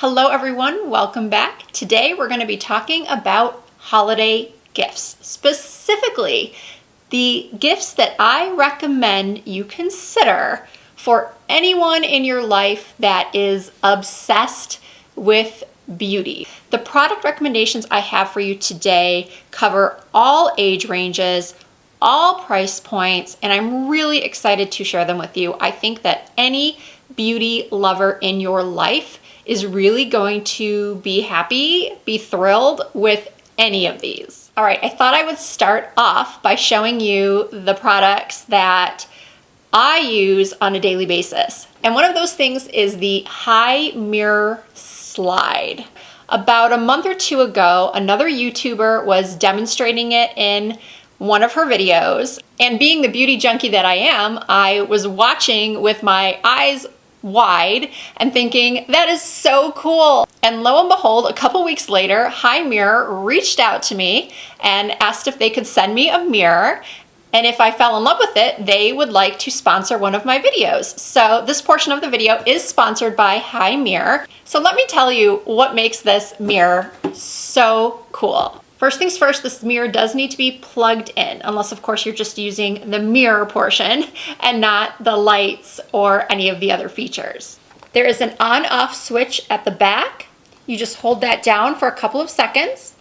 Hello everyone, welcome back. Today we're going to be talking about holiday gifts. Specifically, the gifts that I recommend you consider for anyone in your life that is obsessed with beauty. The product recommendations I have for you today cover all age ranges, all price points, and I'm really excited to share them with you. I think that any beauty lover in your life is really going to be happy, be thrilled with any of these. All right, I thought I would start off by showing you the products that I use on a daily basis. And one of those things is the HiMirror slide. About a month or two ago, another YouTuber was demonstrating it in one of her videos. And being the beauty junkie that I am, I was watching with my eyes wide and thinking, that is so cool. And lo and behold, a couple weeks later, HiMirror reached out to me and asked if they could send me a mirror. And if I fell in love with it, they would like to sponsor one of my videos. So this portion of the video is sponsored by HiMirror. So let me tell you what makes this mirror so cool. First things first, this mirror does need to be plugged in, unless of course you're just using the mirror portion and not the lights or any of the other features. There is an on-off switch at the back. You just hold that down for a couple of seconds,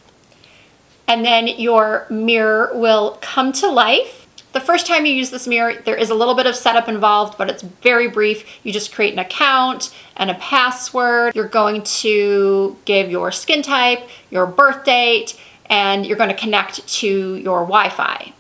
and then your mirror will come to life. The first time you use this mirror, there is a little bit of setup involved, but it's very brief. You just create an account and a password. You're going to give your skin type, your birth date, and you're going to connect to your Wi-Fi.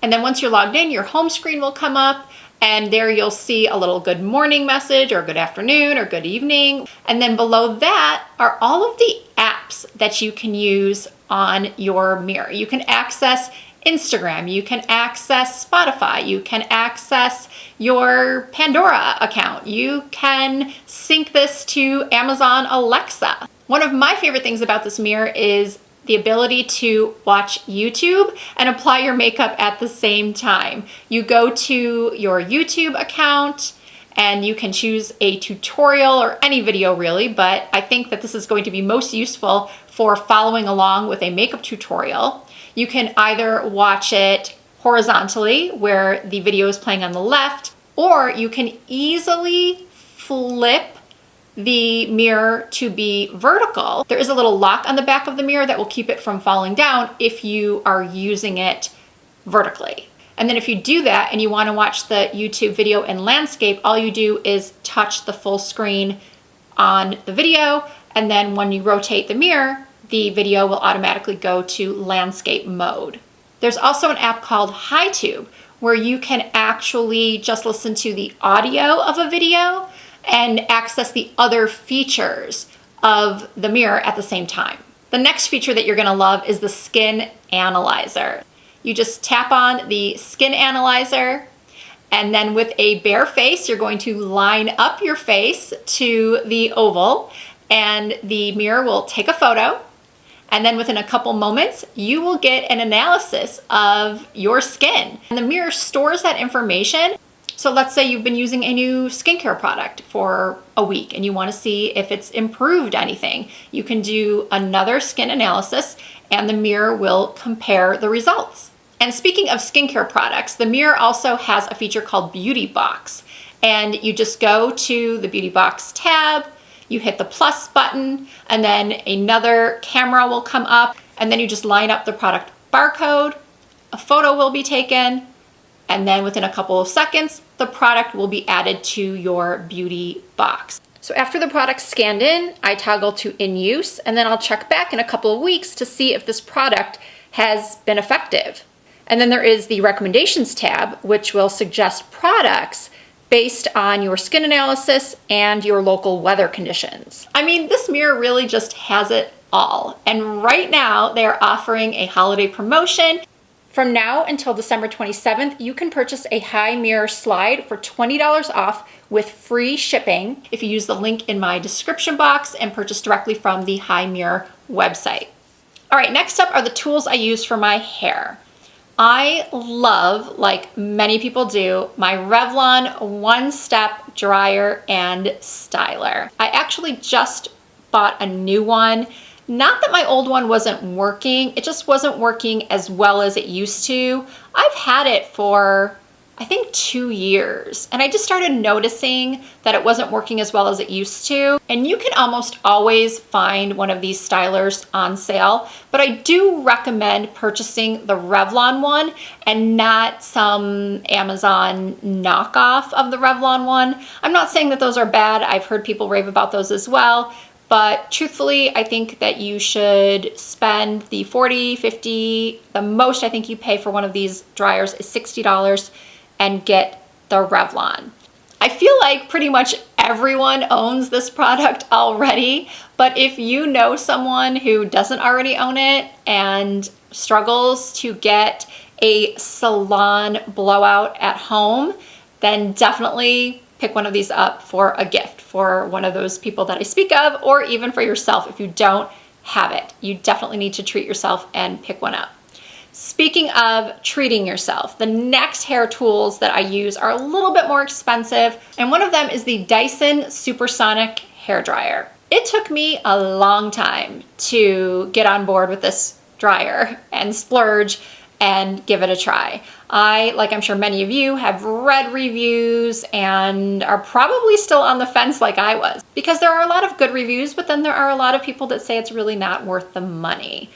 And then once you're logged in, your home screen will come up, and there you'll see a little good morning message or good afternoon or good evening. And then below that are all of the apps that you can use on your mirror. You can access Instagram, you can access Spotify, you can access your Pandora account, you can sync this to Amazon Alexa. One of my favorite things about this mirror is the ability to watch YouTube and apply your makeup at the same time. You go to your YouTube account and you can choose a tutorial or any video really, but I think that this is going to be most useful for following along with a makeup tutorial. You can either watch it horizontally where the video is playing on the left, or you can easily flip the mirror to be vertical. There is a little lock on the back of the mirror that will keep it from falling down if you are using it vertically. And then if you do that and you want to watch the YouTube video in landscape, all you do is touch the full screen on the video, and then when you rotate the mirror, the video will automatically go to landscape mode. There's also an app called HiTube where you can actually just listen to the audio of a video and access the other features of the mirror at the same time. The next feature that you're gonna love is the skin analyzer. You just tap on the skin analyzer, and then with a bare face, you're going to line up your face to the oval, and the mirror will take a photo. And then within a couple moments, you will get an analysis of your skin. And the mirror stores that information. So let's say you've been using a new skincare product for a week and you want to see if it's improved anything. You can do another skin analysis and the mirror will compare the results. And speaking of skincare products, the mirror also has a feature called Beauty Box. And you just go to the Beauty Box tab, you hit the plus button, and then another camera will come up, and then you just line up the product barcode, a photo will be taken, and then within a couple of seconds, the product will be added to your beauty box. So after the product's scanned in, I toggle to in use, and then I'll check back in a couple of weeks to see if this product has been effective. And then there is the recommendations tab, which will suggest products based on your skin analysis and your local weather conditions. I mean, this mirror really just has it all. And right now, they're offering a holiday promotion. From now until December 27th, you can purchase a HiMirror slide for $20 off with free shipping if you use the link in my description box and purchase directly from the HiMirror website. All right, next up are the tools I use for my hair. I love, like many people do, my Revlon one-step dryer and styler. I actually just bought a new one. Not that my old one wasn't working, it just wasn't working as well as it used to. I've had it for, I think, 2 years, and I just started noticing that it wasn't working as well as it used to. And you can almost always find one of these stylers on sale, but I do recommend purchasing the Revlon one and not some Amazon knockoff of the Revlon one. I'm not saying that those are bad. I've heard people rave about those as well. But truthfully, I think that you should spend the $40, $50, the most I think you pay for one of these dryers is $60 and get the Revlon. I feel like pretty much everyone owns this product already, but if you know someone who doesn't already own it and struggles to get a salon blowout at home, then definitely pick one of these up for a gift for one of those people that I speak of, or even for yourself if you don't have it. You definitely need to treat yourself and pick one up. Speaking of treating yourself, the next hair tools that I use are a little bit more expensive, and one of them is the Dyson Supersonic hair dryer. It took me a long time to get on board with this dryer and splurge and give it a try. I, like I'm sure many of you, have read reviews and are probably still on the fence like I was, because there are a lot of good reviews, but then there are a lot of people that say it's really not worth the money.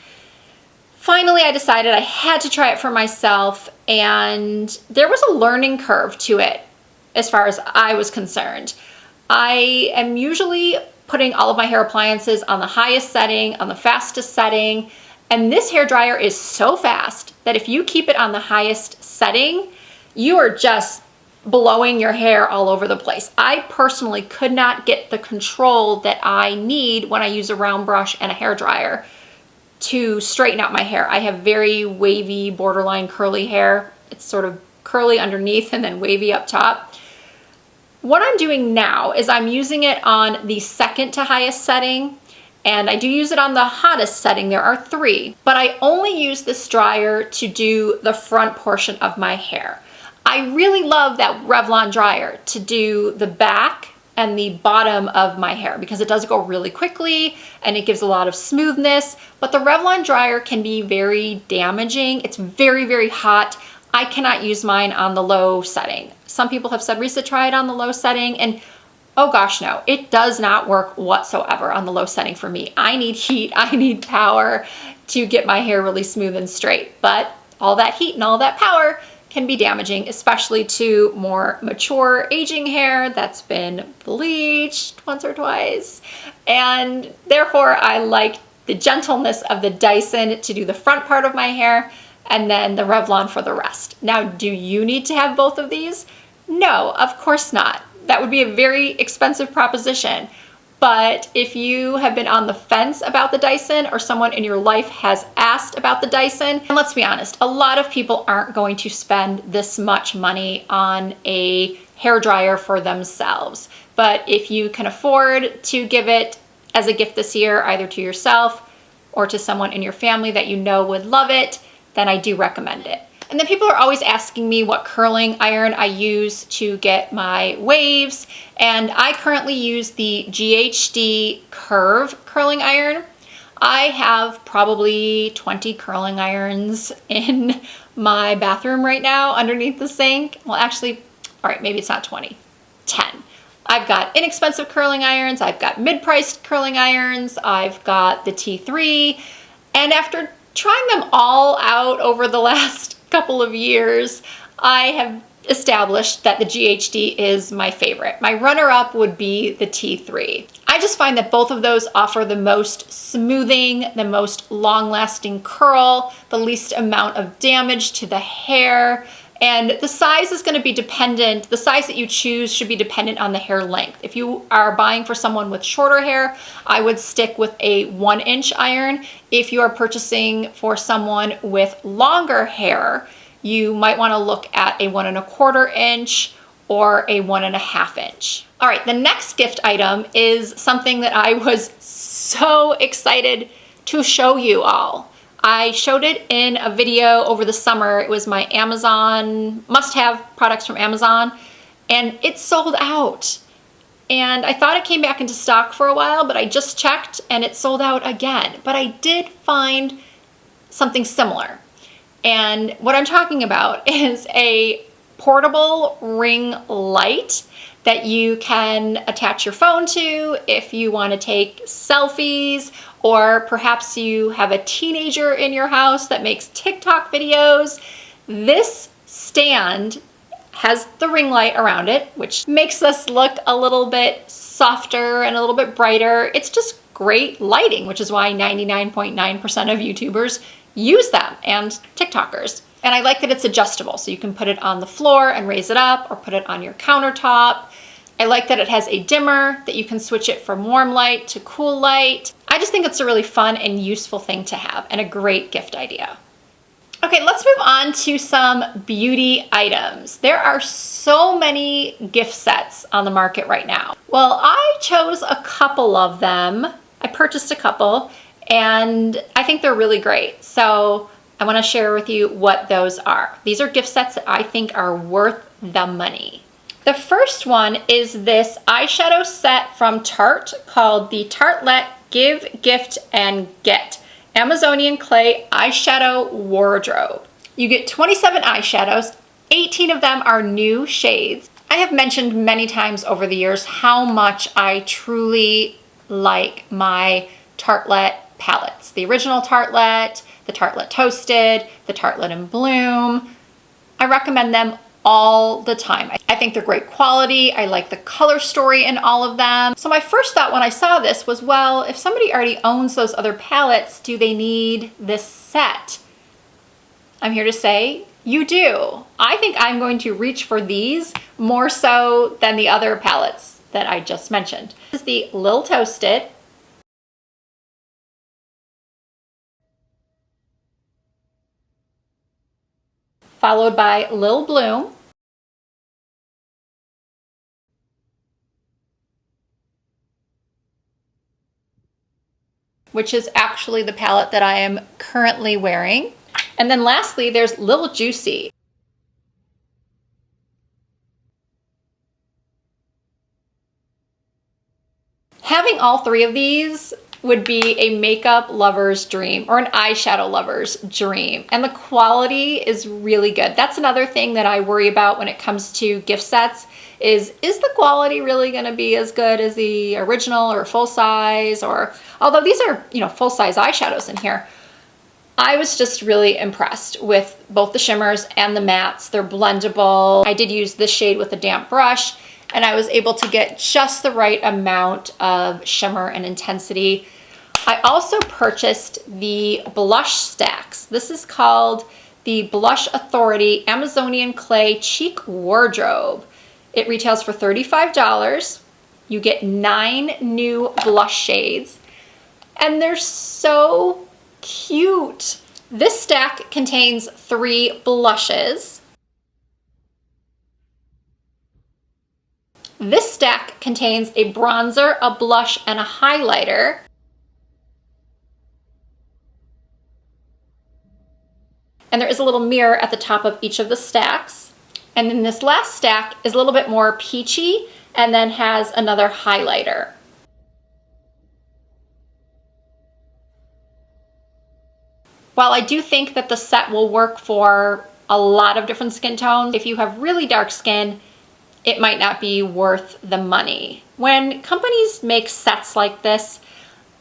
Finally, I decided I had to try it for myself, and there was a learning curve to it as far as I was concerned. I am usually putting all of my hair appliances on the highest setting, on the fastest setting, and this hair dryer is so fast that if you keep it on the highest setting, you are just blowing your hair all over the place. I personally could not get the control that I need when I use a round brush and a hair dryer to straighten out my hair. I have very wavy, borderline curly hair. It's sort of curly underneath and then wavy up top. What I'm doing now is I'm using it on the second to highest setting, and I do use it on the hottest setting. There are 3, but I only use this dryer to do the front portion of my hair. I really love that Revlon dryer to do the back and the bottom of my hair because it does go really quickly and it gives a lot of smoothness, but the Revlon dryer can be very damaging. It's very, very hot. I cannot use mine on the low setting. Some people have said, Risa, try it on the low setting, and oh gosh, no, it does not work whatsoever on the low setting for me. I need heat, I need power to get my hair really smooth and straight, but all that heat and all that power can be damaging, especially to more mature aging hair that's been bleached once or twice. And therefore, I like the gentleness of the Dyson to do the front part of my hair and then the Revlon for the rest. Now, do you need to have both of these? No, of course not. That would be a very expensive proposition. But if you have been on the fence about the Dyson, or someone in your life has asked about the Dyson, and let's be honest, a lot of people aren't going to spend this much money on a hair dryer for themselves. But if you can afford to give it as a gift this year, either to yourself or to someone in your family that you know would love it, then I do recommend it. And then people are always asking me what curling iron I use to get my waves, and I currently use the GHD Curve curling iron. I have probably 20 curling irons in my bathroom right now underneath the sink. Well, actually, all right, maybe it's not 20, 10. I've got inexpensive curling irons, I've got mid-priced curling irons, I've got the T3, and after trying them all out over the last couple of years, I have established that the GHD is my favorite. My runner-up would be the T3. I just find that both of those offer the most smoothing, the most long-lasting curl, the least amount of damage to the hair, and the size is going to be dependent, the size that you choose should be dependent on the hair length. If you are buying for someone with shorter hair, I would stick with a 1-inch iron. If you are purchasing for someone with longer hair, you might want to look at a 1 1/4 inch or a 1 1/2 inch. All right, the next gift item is something that I was so excited to show you all. I showed it in a video over the summer. It was my Amazon must-have products from Amazon, and it sold out. And I thought it came back into stock for a while, but I just checked and it sold out again. But I did find something similar. And what I'm talking about is a portable ring light that you can attach your phone to if you want to take selfies, or perhaps you have a teenager in your house that makes TikTok videos. This stand has the ring light around it, which makes us look a little bit softer and a little bit brighter. It's just great lighting, which is why 99.9% of YouTubers use them, and TikTokers. And I like that it's adjustable, so you can put it on the floor and raise it up, or put it on your countertop. I like that it has a dimmer that you can switch it from warm light to cool light. I just think it's a really fun and useful thing to have, and a great gift idea. Okay, let's move on to some beauty items. There are so many gift sets on the market right now. Well, I chose a couple of them. I purchased a couple, and I think they're really great. So I want to share with you what those are. These are gift sets that I think are worth the money. The first one is this eyeshadow set from Tarte called the Tartelette Give, Gift, and Get Amazonian Clay Eyeshadow Wardrobe. You get 27 eyeshadows, 18 of them are new shades. I have mentioned many times over the years how much I truly like my Tartelette palettes. The original Tartelette, the Tartelette Toasted, the Tartelette in Bloom. I recommend them all the time. I think they're great quality. I like the color story in all of them. So my first thought when I saw this was, well, if somebody already owns those other palettes, do they need this set? I'm here to say you do. I think I'm going to reach for these more so than the other palettes that I just mentioned. This is the Lil Toasted. Followed by Lil Bloom. Which is actually the palette that I am currently wearing. And then lastly, there's Lil Juicy. Having all three of these would be a makeup lover's dream, or an eyeshadow lover's dream. And the quality is really good. That's another thing that I worry about when it comes to gift sets is the quality really gonna be as good as the original or full size? Or although these are, full size eyeshadows in here, I was just really impressed with both the shimmers and the mattes. They're blendable. I did use this shade with a damp brush, and I was able to get just the right amount of shimmer and intensity. I also purchased the blush stacks. This is called the Blush Authority Amazonian Clay Cheek Wardrobe. It retails for $35. You get 9 new blush shades, and they're so cute. This stack contains 3 blushes. This stack contains a bronzer, a blush, and a highlighter. And there is a little mirror at the top of each of the stacks. And then this last stack is a little bit more peachy and then has another highlighter. While I do think that the set will work for a lot of different skin tones, if you have really dark skin, it might not be worth the money. When companies make sets like this,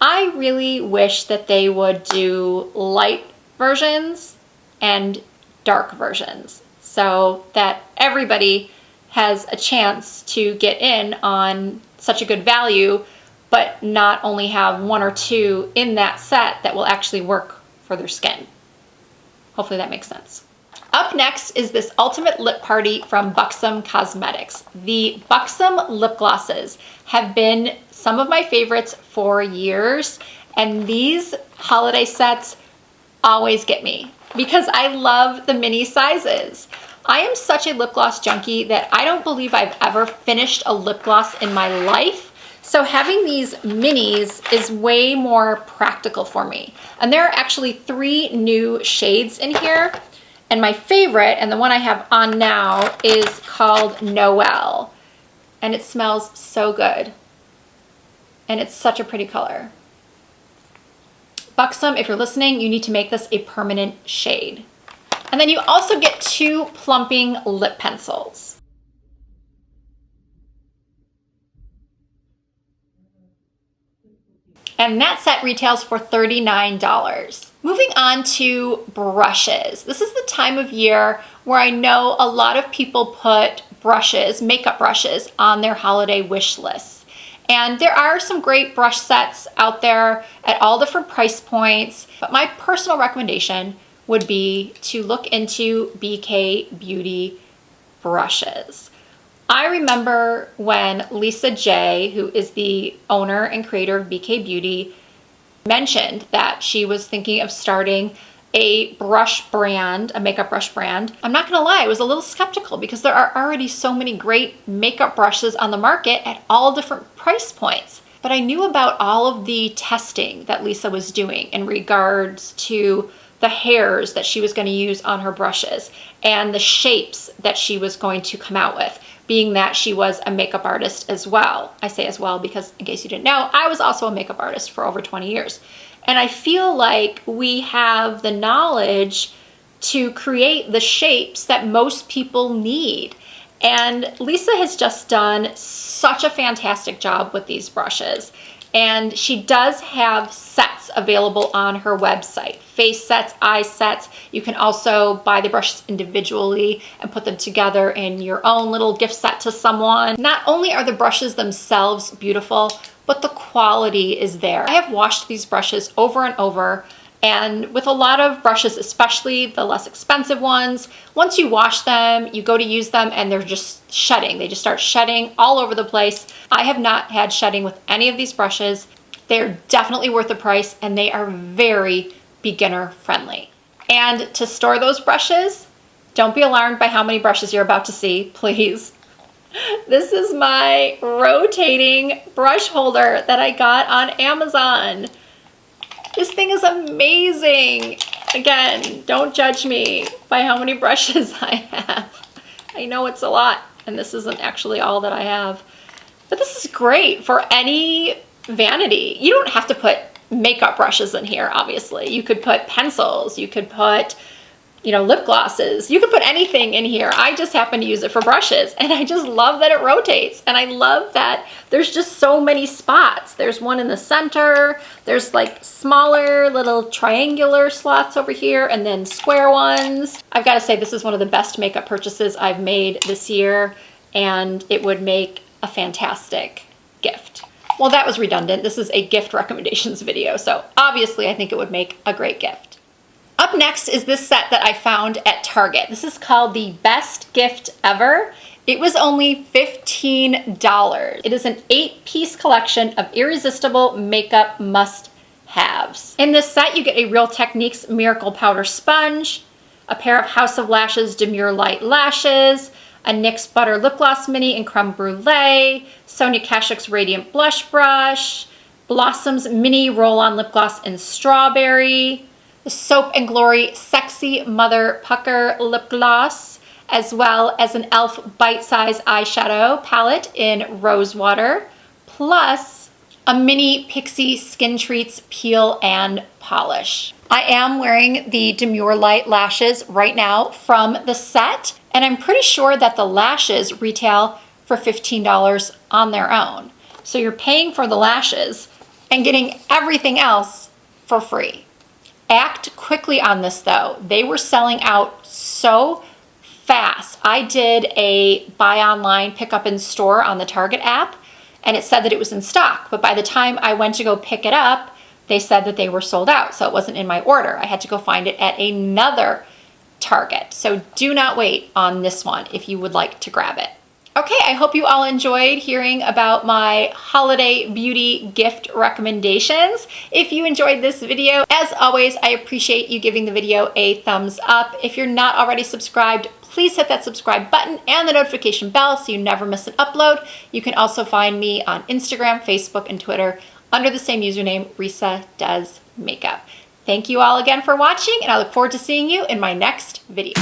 I really wish that they would do light versions and dark versions so that everybody has a chance to get in on such a good value, but not only have 1 or 2 in that set that will actually work for their skin. Hopefully that makes sense. Up next is this Ultimate Lip Party from Buxom Cosmetics. The Buxom lip glosses have been some of my favorites for years, and these holiday sets always get me because I love the mini sizes. I am such a lip gloss junkie that I don't believe I've ever finished a lip gloss in my life. So having these minis is way more practical for me. And there are actually 3 new shades in here. And my favorite, and the one I have on now, is called Noel. and it smells so good. And it's such a pretty color. Buxom, if you're listening, you need to make this a permanent shade. And then you also get 2 plumping lip pencils. And that set retails for $39. Moving on to brushes. This is the time of year where I know a lot of people put brushes, makeup brushes, on their holiday wish lists. And there are some great brush sets out there at all different price points, but my personal recommendation would be to look into BK Beauty brushes. I remember when Lisa J, who is the owner and creator of BK Beauty, mentioned that she was thinking of starting a brush brand, a makeup brush brand. I'm not gonna lie, I was a little skeptical because there are already so many great makeup brushes on the market at all different price points. But I knew about all of the testing that Lisa was doing in regards to the hairs that she was going to use on her brushes and the shapes that she was going to come out with, being that she was a makeup artist as well. I say as well because, in case you didn't know, I was also a makeup artist for over 20 years. And I feel like we have the knowledge to create the shapes that most people need. And Lisa has just done such a fantastic job with these brushes. And she does have sets available on her website. Face sets, eye sets. You can also buy the brushes individually and put them together in your own little gift set to someone. Not only are the brushes themselves beautiful, but the quality is there. I have washed these brushes over and over, and with a lot of brushes, especially the less expensive ones, once you wash them, you go to use them and they're just shedding. They just start shedding all over the place. I have not had shedding with any of these brushes. They're definitely worth the price and they are very beginner friendly. And to store those brushes, don't be alarmed by how many brushes you're about to see, please. This is my rotating brush holder that I got on Amazon. This thing is amazing. Again, don't judge me by how many brushes I have. I know it's a lot, and this isn't actually all that I have. But this is great for any vanity. You don't have to put makeup brushes in here, obviously. You could put pencils, you could put, lip glosses. You could put anything in here. I just happen to use it for brushes, and I just love that it rotates. And I love that there's just so many spots. There's one in the center. There's like smaller little triangular slots over here and then square ones. I've got to say, this is one of the best makeup purchases I've made this year, and it would make a fantastic gift. Well, that was redundant. This is a gift recommendations video, so obviously I think it would make a great gift. Up next is this set that I found at Target. This is called the Best Gift Ever. It was only $15. It is an 8-piece collection of irresistible makeup must-haves. In this set, you get a Real Techniques Miracle Powder Sponge, a pair of House of Lashes Demure Light Lashes, a NYX Butter Lip Gloss Mini in Creme Brulee, Sonia Kashuk's Radiant Blush Brush, Blossom's Mini Roll-On Lip Gloss in Strawberry, the Soap & Glory Sexy Mother Pucker Lip Gloss, as well as an e.l.f. bite-size eyeshadow palette in Rosewater, plus a mini Pixie Skin Treats Peel and Polish. I am wearing the Demure Light lashes right now from the set, and I'm pretty sure that the lashes retail for $15 on their own. So you're paying for the lashes and getting everything else for free. Act quickly on this though. They were selling out so fast. I did a buy online, pick up in store on the Target app, and it said that it was in stock. But by the time I went to go pick it up, they said that they were sold out. So it wasn't in my order. I had to go find it at another Target. So do not wait on this one if you would like to grab it. Okay, I hope you all enjoyed hearing about my holiday beauty gift recommendations. If you enjoyed this video, as always, I appreciate you giving the video a thumbs up. If you're not already subscribed, please hit that subscribe button and the notification bell so you never miss an upload. You can also find me on Instagram, Facebook, and Twitter under the same username, Risa Does Makeup. Thank you all again for watching, and I look forward to seeing you in my next video.